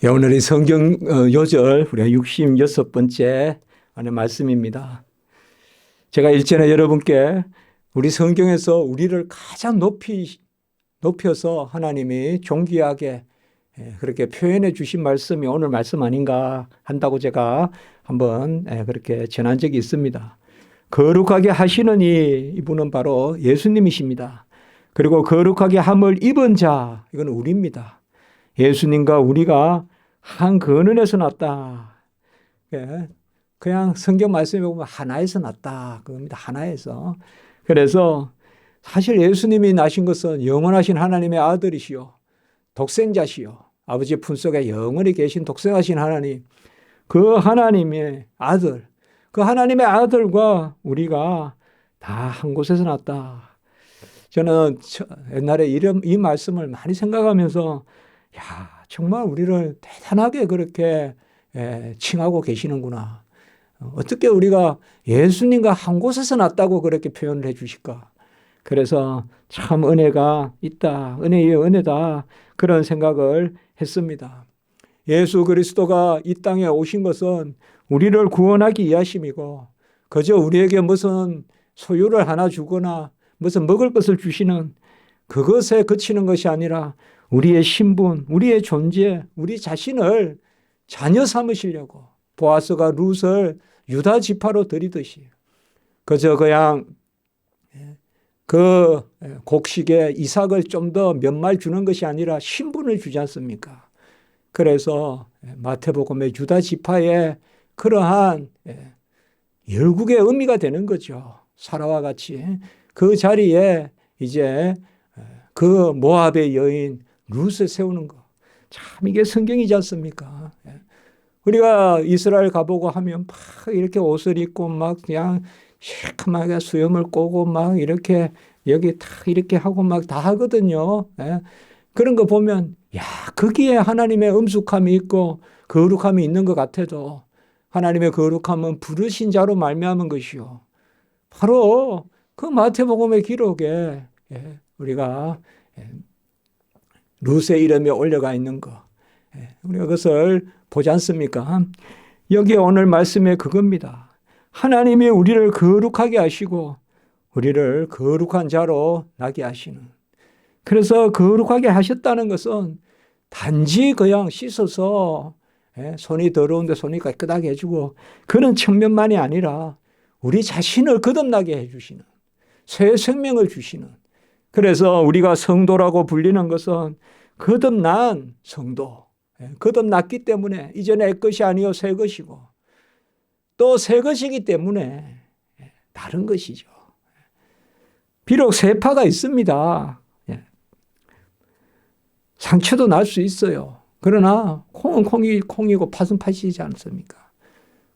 오늘의 성경 요절 우리가 66번째 말씀입니다. 제가 일전에 여러분께 우리 성경에서 우리를 가장 높여서 하나님이 존귀하게 그렇게 표현해 주신 말씀이 오늘 말씀 아닌가 한다고 제가 한번 그렇게 전한 적이 있습니다. 거룩하게 하시는 이분은 바로 예수님이십니다. 그리고 거룩하게 함을 입은 자, 이건 우리입니다. 예수님과 우리가 한 근원에서 났다. 그냥 성경 말씀에 보면 하나에서 났다. 그겁니다. 하나에서. 그래서 사실 예수님이 나신 것은 영원하신 하나님의 아들이시요. 독생자시요. 아버지 품속에 영원히 계신 독생하신 하나님. 그 하나님의 아들. 그 하나님의 아들과 우리가 다 한 곳에서 났다. 저는 옛날에 이 말씀을 많이 생각하면서 정말 우리를 대단하게 그렇게 칭하고 계시는구나. 어떻게 우리가 예수님과 한 곳에서 났다고 그렇게 표현을 해 주실까. 그래서 참 은혜가 있다. 은혜 위에 은혜다. 그런 생각을 했습니다. 예수 그리스도가 이 땅에 오신 것은 우리를 구원하기 위하심이고 그저 우리에게 무슨 소유를 하나 주거나 무슨 먹을 것을 주시는 그것에 그치는 것이 아니라 우리의 신분, 우리의 존재, 우리 자신을 자녀 삼으시려고 보아스가 룻을 유다 지파로 들이듯이 그저 그냥 그 곡식에 이삭을 좀 더 몇 말 주는 것이 아니라 신분을 주지 않습니까? 그래서 마태복음의 유다 지파의 그러한 열국의 의미가 되는 거죠. 사라와 같이 그 자리에 이제 그 모압의 여인 룻을 세우는 거. 참 이게 성경이지 않습니까? 우리가 이스라엘 가보고 하면 막 이렇게 옷을 입고 막 그냥 시커멓게 수염을 꼬고 막 이렇게 여기 다 이렇게 하고 막 다 하거든요. 그런 거 보면 거기에 하나님의 엄숙함이 있고 거룩함이 있는 것 같아도 하나님의 거룩함은 부르신 자로 말미암은 것이요. 바로 그 마태복음의 기록에 우리가 룻의 이름이 올려가 있는 거. 우리가 그것을 보지 않습니까? 여기 오늘 말씀에 그겁니다. 하나님이 우리를 거룩하게 하시고 우리를 거룩한 자로 나게 하시는. 그래서 거룩하게 하셨다는 것은 단지 그냥 씻어서 손이 더러운데 손이 깨끗하게 해주고 그런 측면만이 아니라 우리 자신을 거듭나게 해주시는 새 생명을 주시는. 그래서 우리가 성도라고 불리는 것은 거듭난 성도, 거듭났기 때문에 이제 내 것이 아니요 새 것이고 또 새 것이기 때문에 다른 것이죠. 비록 세파가 있습니다. 상처도 날 수 있어요. 그러나 콩은 콩이고 팥은 팥이지 않습니까?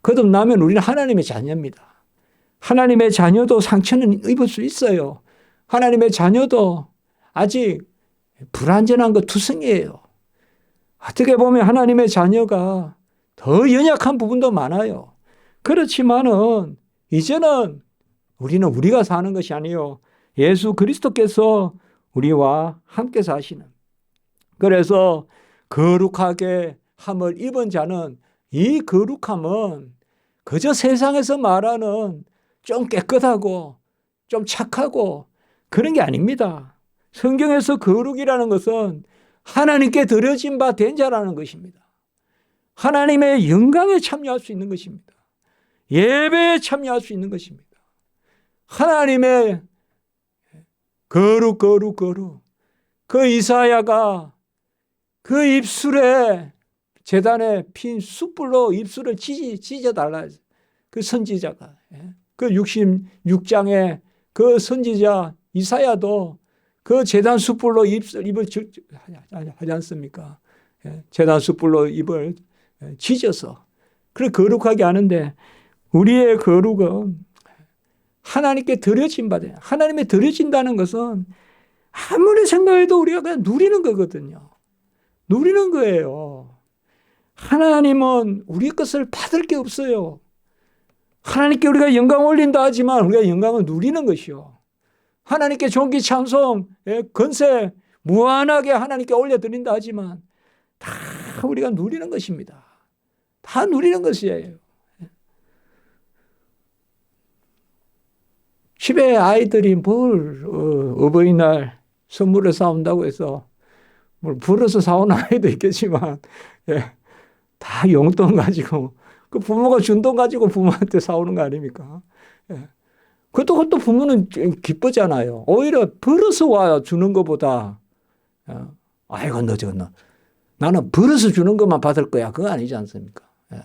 거듭나면 우리는 하나님의 자녀입니다. 하나님의 자녀도 상처는 입을 수 있어요. 하나님의 자녀도 아직 불완전한 것 투성이에요. 어떻게 보면 하나님의 자녀가 더 연약한 부분도 많아요. 그렇지만은 이제는 우리는 우리가 사는 것이 아니요 예수 그리스도께서 우리와 함께 사시는. 그래서 거룩하게 함을 입은 자는 이 거룩함은 그저 세상에서 말하는 좀 깨끗하고 좀 착하고 그런 게 아닙니다. 성경에서 거룩이라는 것은 하나님께 드려진 바 된 자라는 것입니다. 하나님의 영광에 참여할 수 있는 것입니다. 예배에 참여할 수 있는 것입니다. 하나님의 거룩. 그 이사야가 그 입술에 제단에 핀 숯불로 입술을 찢어달라. 그 선지자가. 그 66장의 그 선지자 이사야도 그 제단 숯불로 입을 하지 않습니까? 제단 숯불로 입을 찢어서. 그래 거룩하게 하는데 우리의 거룩은 하나님께 드려진 바다. 하나님의 드려진다는 것은 아무리 생각해도 우리가 그냥 누리는 거거든요. 누리는 거예요. 하나님은 우리 것을 받을 게 없어요. 하나님께 우리가 영광 올린다 하지만 우리가 영광을 누리는 것이요. 하나님께 존귀 찬송, 건세 무한하게 하나님께 올려드린다 하지만 다 우리가 누리는 것입니다. 다 누리는 것이에요. 집에 아이들이 뭘 어버이날 선물을 사온다고 해서 뭘 불어서 사오는 아이도 있겠지만 예, 다 용돈 가지고 그 부모가 준 돈 가지고 부모한테 사오는 거 아닙니까? 예. 그것도 부모는 기쁘잖아요. 오히려 벌어서 와 주는 것보다 아이고 너 나는 벌어서 주는 것만 받을 거야. 그거 아니지 않습니까? 예.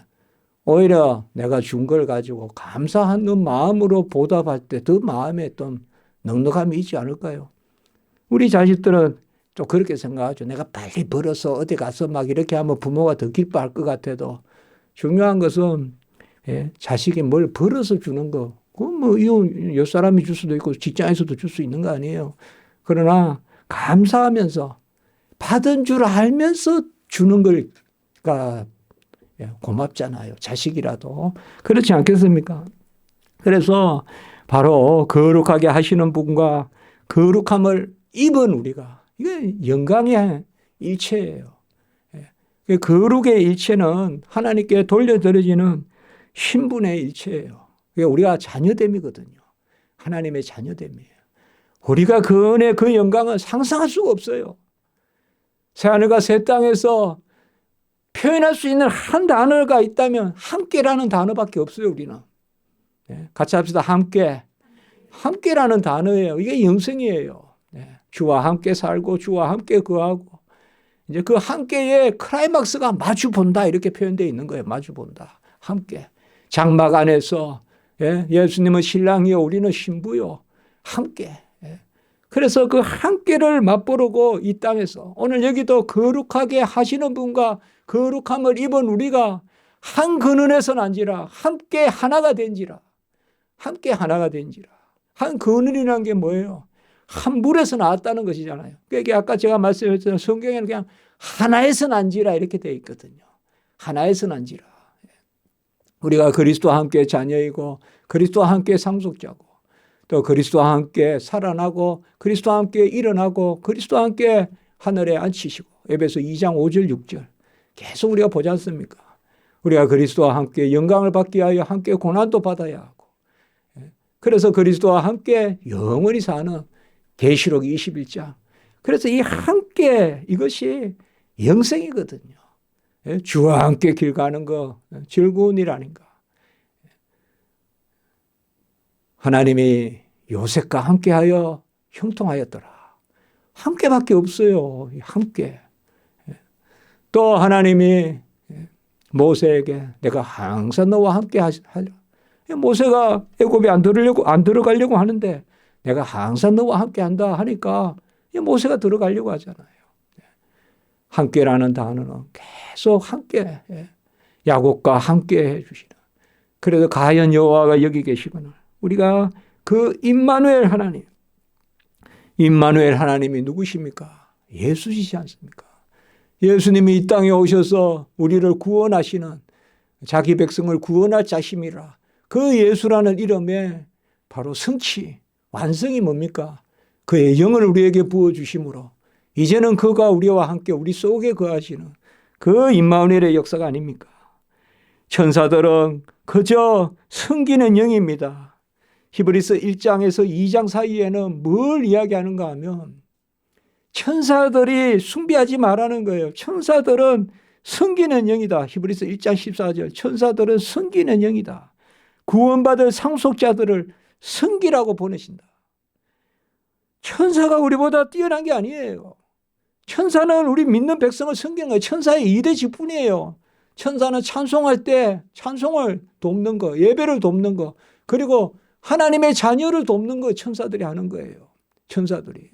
오히려 내가 준 걸 가지고 감사하는 마음으로 보답할 때 더 마음에 좀 넉넉함이 있지 않을까요? 우리 자식들은 좀 그렇게 생각하죠. 내가 빨리 벌어서 어디 가서 막 이렇게 하면 부모가 더 기뻐할 것 같아도 중요한 것은 자식이 뭘 벌어서 주는 거. 그건 뭐 옆 사람이 줄 수도 있고 직장에서도 줄 수 있는 거 아니에요. 그러나 감사하면서 받은 줄 알면서 주는 걸가 고맙잖아요. 자식이라도. 그렇지 않겠습니까? 그래서 바로 거룩하게 하시는 분과 거룩함을 입은 우리가 이게 영광의 일체예요. 거룩의 일체는 하나님께 돌려드려지는 신분의 일체예요. 우리가 자녀됨이거든요. 하나님의 자녀됨이에요. 우리가 그 은혜, 그 영광은 상상할 수가 없어요. 새하늘과 새 땅에서 표현할 수 있는 한 단어가 있다면 함께라는 단어밖에 없어요. 우리는. 같이 합시다. 함께. 함께라는 단어예요. 이게 영생이에요. 주와 함께 살고 주와 함께 거하고 이제 그 함께의 클라이막스가 마주본다 이렇게 표현되어 있는 거예요. 마주본다. 함께. 장막 안에서 예수님은 신랑이요 우리는 신부요. 함께. 그래서 그 함께를 맛보르고 이 땅에서 오늘 여기도 거룩하게 하시는 분과 거룩함을 입은 우리가 한 근원에서 난지라 함께 하나가 된지라. 함께 하나가 된지라. 한 근원이라는 게 뭐예요? 한 물에서 나왔다는 것이잖아요. 그러니까 아까 제가 말씀드렸잖아요. 성경에는 그냥 하나에서 난지라 이렇게 되어 있거든요. 하나에서 난지라. 우리가 그리스도와 함께 자녀이고 그리스도와 함께 상속자고 또 그리스도와 함께 살아나고 그리스도와 함께 일어나고 그리스도와 함께 하늘에 앉히시고 에베소 2장 5절 6절 계속 우리가 보지 않습니까? 우리가 그리스도와 함께 영광을 받기 위하여 함께 고난도 받아야 하고 그래서 그리스도와 함께 영원히 사는 계시록 21장. 그래서 이 함께 이것이 영생이거든요. 주와 함께 길 가는 거 즐거운 일 아닌가. 하나님이 요셉과 함께하여 형통하였더라. 함께밖에 없어요. 함께. 또 하나님이 모세에게 내가 항상 너와 함께 하려. 모세가 애굽에 안 들어가려고 하는데 내가 항상 너와 함께 한다 하니까 모세가 들어가려고 하잖아요. 함께라는 단어는 계속 함께 야곱과 함께 해주시는. 그래도 가연 여호와가 여기 계시거늘 우리가 그 임마누엘 하나님이 누구십니까? 예수시지 않습니까? 예수님이 이 땅에 오셔서 우리를 구원하시는 자기 백성을 구원할 자심이라. 그 예수라는 이름에 바로 성취, 완성이 뭡니까? 그의 영을 우리에게 부어주심으로 이제는 그가 우리와 함께 우리 속에 거하시는 그 임마누엘의 역사가 아닙니까? 천사들은 그저 섬기는 영입니다. 히브리서 1장에서 2장 사이에는 뭘 이야기하는가 하면 천사들이 숭배하지 말라는 거예요. 천사들은 섬기는 영이다. 히브리서 1장 14절 천사들은 섬기는 영이다. 구원받을 상속자들을 섬기라고 보내신다. 천사가 우리보다 뛰어난 게 아니에요. 천사는 우리 믿는 백성을 섬기는 거예요. 천사의 2대 직분이에요. 천사는 찬송할 때 찬송을 돕는 거, 예배를 돕는 거, 그리고 하나님의 자녀를 돕는 거 천사들이 하는 거예요. 천사들이.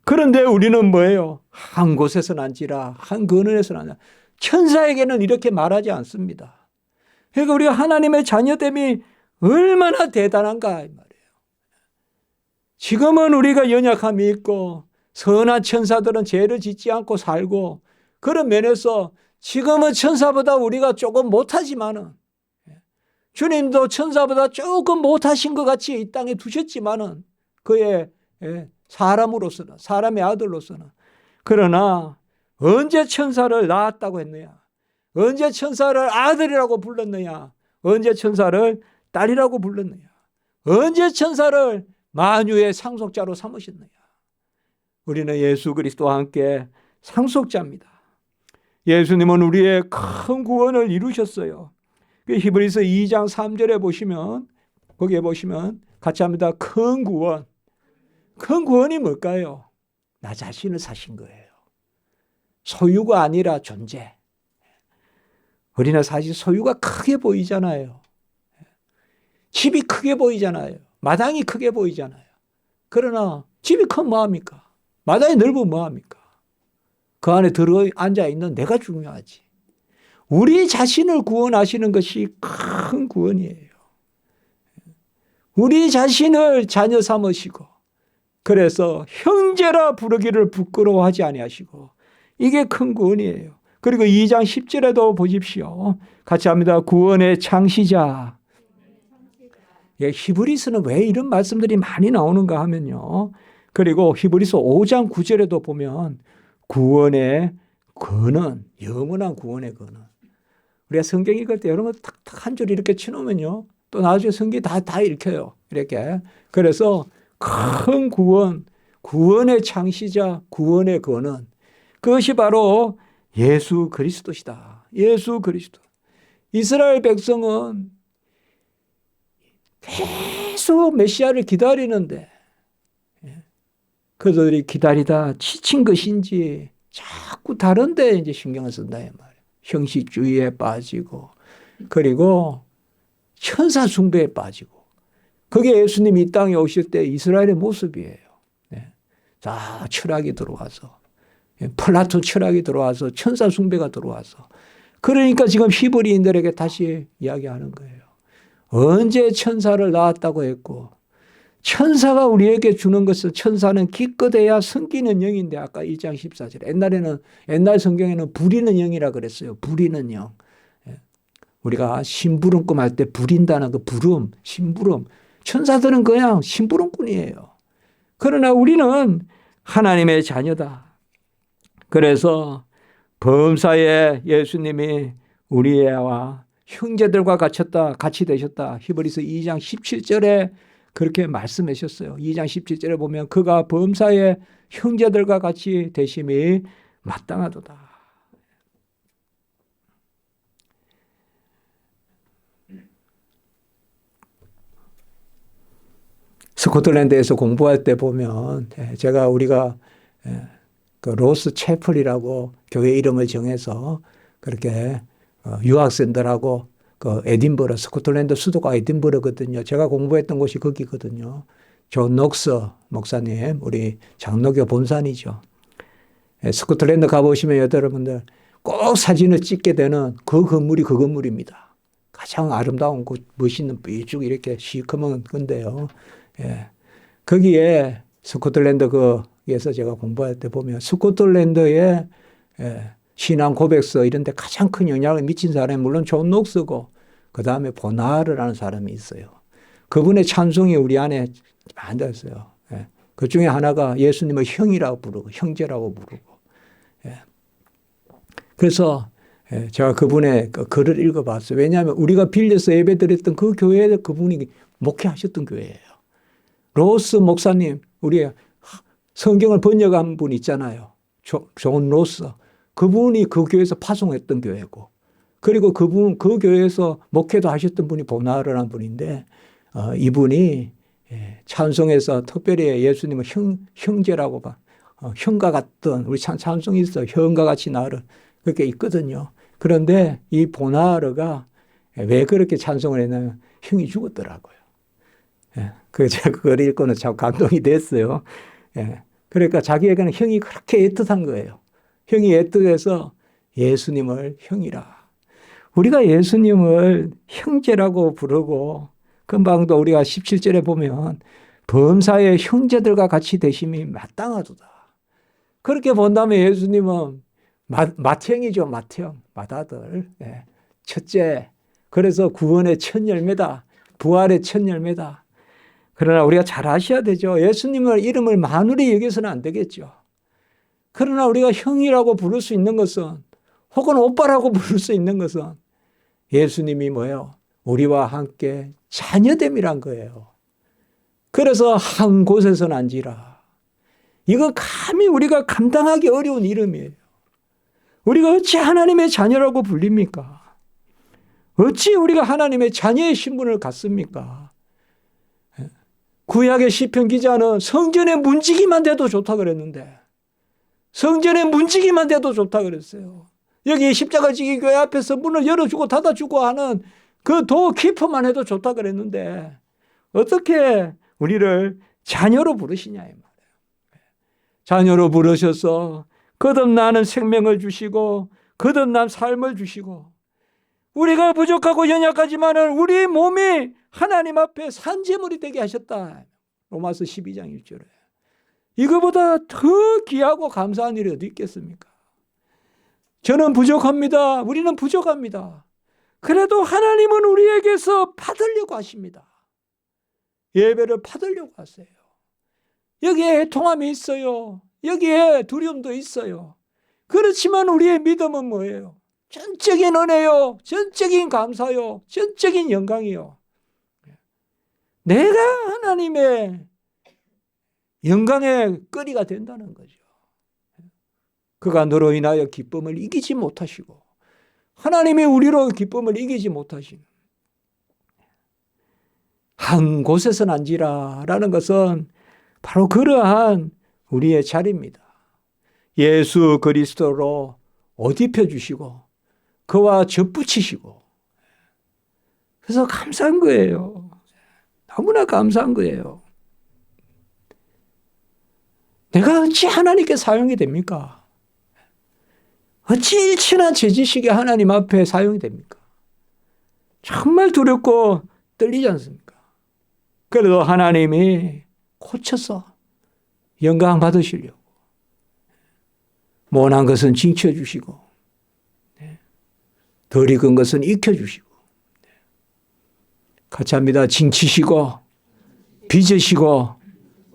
그런데 우리는 뭐예요? 한 곳에서 난지라, 한 근원에서 난지라. 천사에게는 이렇게 말하지 않습니다. 그러니까 우리가 하나님의 자녀됨이 얼마나 대단한가 이 말이에요. 지금은 우리가 연약함이 있고 선한 천사들은 죄를 짓지 않고 살고 그런 면에서 지금은 천사보다 우리가 조금 못하지만은 주님도 천사보다 조금 못하신 것 같이 이 땅에 두셨지만은 그의 사람으로서는 사람의 아들로서는 그러나 언제 천사를 낳았다고 했느냐? 언제 천사를 아들이라고 불렀느냐? 언제 천사를 딸이라고 불렀느냐? 언제 천사를 만유의 상속자로 삼으셨느냐? 우리는 예수 그리스도와 함께 상속자입니다. 예수님은 우리의 큰 구원을 이루셨어요. 히브리서 2장 3절에 보시면, 거기에 보시면 같이 합니다. 큰 구원. 큰 구원이 뭘까요? 나 자신을 사신 거예요. 소유가 아니라 존재. 우리는 사실 소유가 크게 보이잖아요. 집이 크게 보이잖아요. 마당이 크게 보이잖아요. 그러나 집이 크면 뭐합니까? 마당이 넓으면 뭐합니까? 그 안에 들어 앉아있는 내가 중요하지. 우리 자신을 구원하시는 것이 큰 구원이에요. 우리 자신을 자녀 삼으시고, 그래서 형제라 부르기를 부끄러워하지 아니하시고, 이게 큰 구원이에요. 그리고 2장 10절에도 보십시오. 같이 합니다. 구원의 창시자. 히브리서는 왜 이런 말씀들이 많이 나오는가 하면요. 그리고 히브리서 5장 9절에도 보면 구원의 근원, 영원한 구원의 근원. 우리가 성경 읽을 때 여러분 탁탁 한 줄 이렇게 쳐놓으면요. 또 나중에 성경이 다 읽혀요. 이렇게. 그래서 큰 구원, 구원의 창시자, 구원의 근원. 그것이 바로 예수 그리스도시다. 예수 그리스도. 이스라엘 백성은 계속 메시아를 기다리는데 그들이 기다리다 지친 것인지 자꾸 다른 데 이제 신경을 쓴다 이 말이에요. 형식주의에 빠지고 그리고 천사 숭배에 빠지고 그게 예수님이 이 땅에 오실 때 이스라엘의 모습이에요. 자, 철학이 들어와서 플라톤 철학이 들어와서 천사 숭배가 들어와서 그러니까 지금 히브리인들에게 다시 이야기하는 거예요. 언제 천사를 낳았다고 했고 천사가 우리에게 주는 것은 천사는 기껏해야 섬기는 영인데 아까 1장 14절 옛날 성경에는 부리는 영이라 그랬어요. 부리는 영. 우리가 심부름 꿈할 때 부린다는 그 부름, 심부름. 천사들은 그냥 심부름꾼이에요. 그러나 우리는 하나님의 자녀다. 그래서 범사에 예수님이 우리와 형제들과 같이 되셨다. 히브리서 2장 17절에 그렇게 말씀하셨어요. 2장 17절에 보면 그가 범사에 형제들과 같이 되심이 마땅하도다. 스코틀랜드에서 공부할 때 보면 우리가 그 로스 채플이라고 교회 이름을 정해서 그렇게 유학생들하고 그 에딘버러, 스코틀랜드 수도가 에딘버러거든요. 제가 공부했던 곳이 거기거든요. 존 녹스 목사님, 우리 장로교 본산이죠. 스코틀랜드 가보시면 여러분들 꼭 사진을 찍게 되는 그 건물이 그 건물입니다. 가장 아름다운 곳, 멋있는 삐쭉 이렇게 시커먼 건데요. 거기에 스코틀랜드 거기에서 제가 공부할 때 보면 스코틀랜드의 신앙 고백서 이런 데 가장 큰 영향을 미친 사람이 물론 존 녹스고 그 다음에 보나르라는 사람이 있어요. 그분의 찬송이 우리 안에 많이 들었어요. 그 중에 하나가 예수님을 형이라고 부르고 형제라고 부르고. 그래서 제가 그분의 글을 읽어봤어요. 왜냐하면 우리가 빌려서 예배드렸던 그 교회에 그분이 목회하셨던 교회예요. 로스 목사님, 우리 성경을 번역한 분 있잖아요. 존 로스. 그분이 그 교회에서 파송했던 교회고, 그리고 그 교회에서 목회도 하셨던 분이 보나르라는 분인데, 이분이 찬송에서 특별히 예수님을 형제라고 봐. 형과 같던, 우리 찬송이 있어. 형과 같이 나를. 그렇게 있거든요. 그런데 이 보나르가 왜 그렇게 찬송을 했냐면 형이 죽었더라고요. 제가 그걸 읽고는 참 감동이 됐어요. 그러니까 자기에게는 형이 그렇게 애틋한 거예요. 형이 애틋해서 예수님을 형이라. 우리가 예수님을 형제라고 부르고 금방도 우리가 17절에 보면 범사의 형제들과 같이 되심이 마땅하도다. 그렇게 본다면 예수님은 맏형이죠. 맏형, 맏아들. 첫째. 그래서 구원의 첫 열매다. 부활의 첫 열매다. 그러나 우리가 잘 아셔야 되죠. 예수님을 이름을 만우리 여겨서는 안 되겠죠. 그러나 우리가 형이라고 부를 수 있는 것은, 혹은 오빠라고 부를 수 있는 것은 예수님이 뭐예요? 우리와 함께 자녀됨이란 거예요. 그래서 한 곳에서 난지라. 이거 감히 우리가 감당하기 어려운 이름이에요. 우리가 어찌 하나님의 자녀라고 불립니까? 어찌 우리가 하나님의 자녀의 신분을 갖습니까? 구약의 시편 기자는 성전에 문지기만 돼도 좋다 그랬는데, 성전에 문지기만 돼도 좋다 그랬어요. 여기 십자가 지기 교회 앞에서 문을 열어주고 닫아주고 하는 그 도 키퍼만 해도 좋다 그랬는데, 어떻게 우리를 자녀로 부르시냐 이 말이에요. 자녀로 부르셔서 거듭나는 생명을 주시고 거듭난 삶을 주시고, 우리가 부족하고 연약하지만은 우리 몸이 하나님 앞에 산제물이 되게 하셨다. 로마서 12장 1절에. 이거보다 더 귀하고 감사한 일이 어디 있겠습니까? 저는 부족합니다. 우리는 부족합니다. 그래도 하나님은 우리에게서 받으려고 하십니다. 예배를 받으려고 하세요. 여기에 애통함이 있어요. 여기에 두려움도 있어요. 그렇지만 우리의 믿음은 뭐예요? 전적인 은혜요, 전적인 감사요, 전적인 영광이요. 내가 하나님의 영광의 거리가 된다는 거죠. 그가 너로 인하여 기쁨을 이기지 못하시고, 하나님이 우리로 기쁨을 이기지 못하시는, 한 곳에서 난지라 라는 것은 바로 그러한 우리의 자리입니다. 예수 그리스도로 옷 입혀주시고 그와 접붙이시고, 그래서 감사한 거예요. 너무나 감사한 거예요. 내가 어찌 하나님께 사용이 됩니까? 어찌 일천한 제 지식이 하나님 앞에 사용이 됩니까? 정말 두렵고 떨리지 않습니까? 그래도 하나님이 고쳐서 영광 받으시려고 모난 것은 징쳐주시고 덜 익은 것은 익혀주시고, 같이 합니다. 징치시고 빚으시고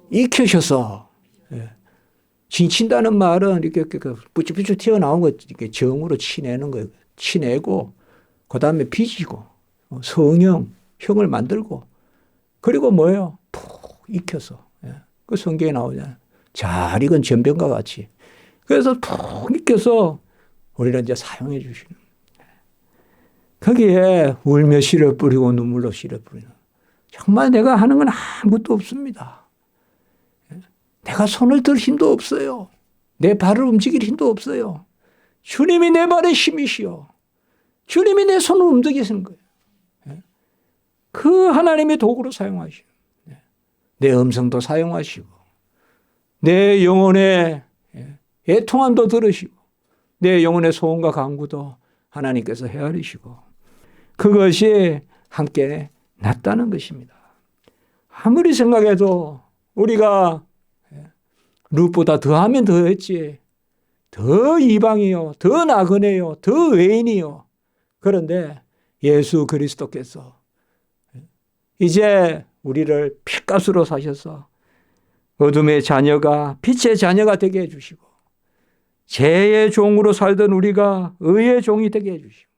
익혀셔서. 징친다는 말은 이렇게 뿌쭉뿌쭉 튀어나온 거 이렇게 정으로 치내는 거예요. 치내고 그 다음에 빚이고 성형, 형을 만들고, 그리고 뭐예요? 푹 익혀서. 그 성경에 나오잖아요. 잘 익은 전병과 같이. 그래서 푹 익혀서 우리를 이제 사용해 주시는. 거기에 울며 씨를 뿌리고 눈물로 씨를 뿌리는. 정말 내가 하는 건 아무것도 없습니다. 내가 손을 들 힘도 없어요. 내 발을 움직일 힘도 없어요. 주님이 내 발의 힘이시오. 주님이 내 손을 움직이시는 거예요. 그 하나님의 도구로 사용하시고, 내 음성도 사용하시고, 내 영혼의 애통함도 들으시고, 내 영혼의 소원과 간구도 하나님께서 헤아리시고, 그것이 함께 낫다는 것입니다. 아무리 생각해도 우리가 룻보다 더하면 더했지, 더 이방이요, 더 나그네요, 더 외인이요. 그런데 예수 그리스도께서 이제 우리를 핏값으로 사셔서 어둠의 자녀가 빛의 자녀가 되게 해주시고, 죄의 종으로 살던 우리가 의의 종이 되게 해주시고,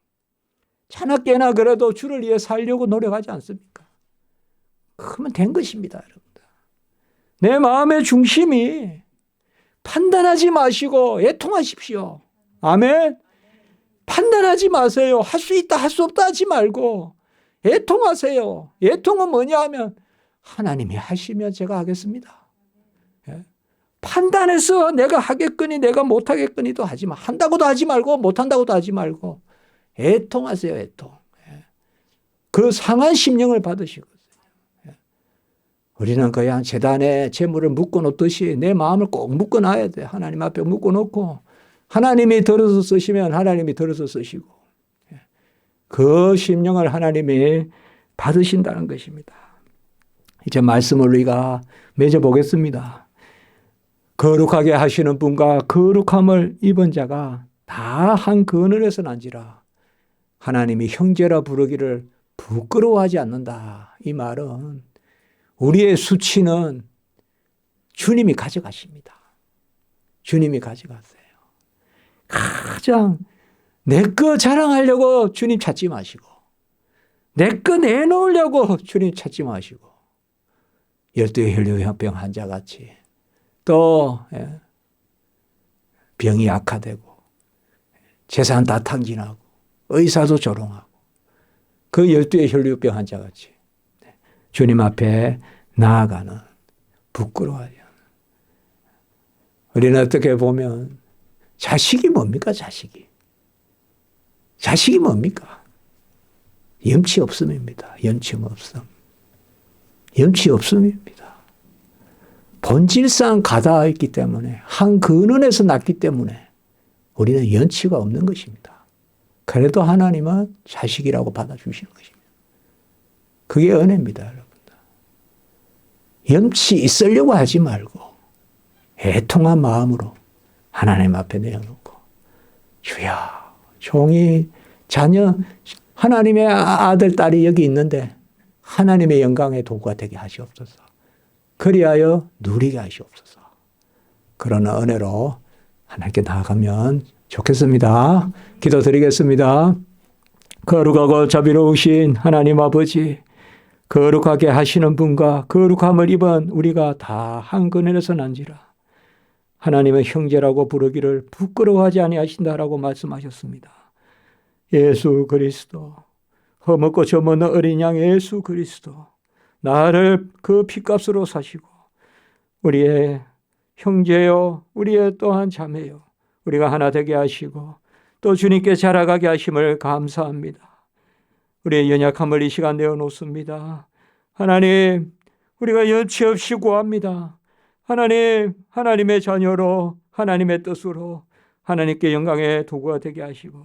자나깨나 그래도 주를 위해 살려고 노력하지 않습니까? 그러면 된 것입니다, 여러분들. 내 마음의 중심이 판단하지 마시고 애통하십시오. 아멘. 판단하지 마세요. 할 수 있다, 할 수 없다 하지 말고 애통하세요. 애통은 뭐냐 하면 하나님이 하시면 제가 하겠습니다. 판단해서 내가 하겠거니 내가 못하겠거니도 하지 마. 한다고도 하지 말고 못한다고도 하지 말고 애통하세요. 애통. 그 상한 심령을 받으시고, 우리는 그냥 제단에 재물을 묶어놓듯이 내 마음을 꼭 묶어놔야 돼. 하나님 앞에 묶어놓고 하나님이 들어서 쓰시면 하나님이 들어서 쓰시고, 그 심령을 하나님이 받으신다는 것입니다. 이제 말씀을 우리가 맺어보겠습니다. 거룩하게 하시는 분과 거룩함을 입은 자가 다 한 그늘에서 난지라. 하나님이 형제라 부르기를 부끄러워하지 않는다. 이 말은 우리의 수치는 주님이 가져가십니다. 주님이 가져갔어요. 가장 내 거 자랑하려고 주님 찾지 마시고, 내 거 내놓으려고 주님 찾지 마시고, 12 혈류병 환자같이 또 병이 악화되고 재산 다 탕진하고 의사도 조롱하고 그 12의 혈류병 환자같이 주님 앞에 나아가는 부끄러워요. 우리는 어떻게 보면 자식이 뭡니까? 자식이 뭡니까? 염치 없음입니다. 염치 없음. 염치 없음입니다. 본질상 가다했기 때문에 한 근원에서 났기 때문에 우리는 염치가 없는 것입니다. 그래도 하나님은 자식이라고 받아주시는 것입니다. 그게 은혜입니다, 여러분들. 염치 있으려고 하지 말고 애통한 마음으로 하나님 앞에 내어놓고, 주여, 종이 자녀 하나님의 아들 딸이 여기 있는데 하나님의 영광의 도구가 되게 하시옵소서. 그리하여 누리게 하시옵소서. 그런 은혜로 하나님께 나아가면 좋겠습니다. 기도드리겠습니다. 거룩하고 자비로우신 하나님 아버지, 거룩하게 하시는 분과 거룩함을 입은 우리가 다 한 근원에서 난지라 하나님의 형제라고 부르기를 부끄러워하지 아니하신다라고 말씀하셨습니다. 예수 그리스도, 허먹고 저먹는 어린 양 예수 그리스도, 나를 그 피값으로 사시고 우리의 형제요, 우리의 또한 자매요, 우리가 하나 되게 하시고 또 주님께 자라가게 하심을 감사합니다. 우리의 연약함을 이 시간 내어놓습니다. 하나님, 우리가 연치 없이 구합니다. 하나님, 하나님의 자녀로 하나님의 뜻으로 하나님께 영광의 도구가 되게 하시고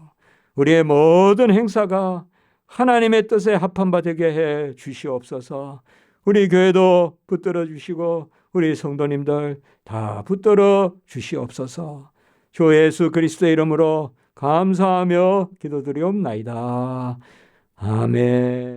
우리의 모든 행사가 하나님의 뜻에 합한 바 되게 해 주시옵소서. 우리 교회도 붙들어 주시고 우리 성도님들 다 붙들어 주시옵소서. 주 예수 그리스도의 이름으로 감사하며 기도드리옵나이다. 아멘.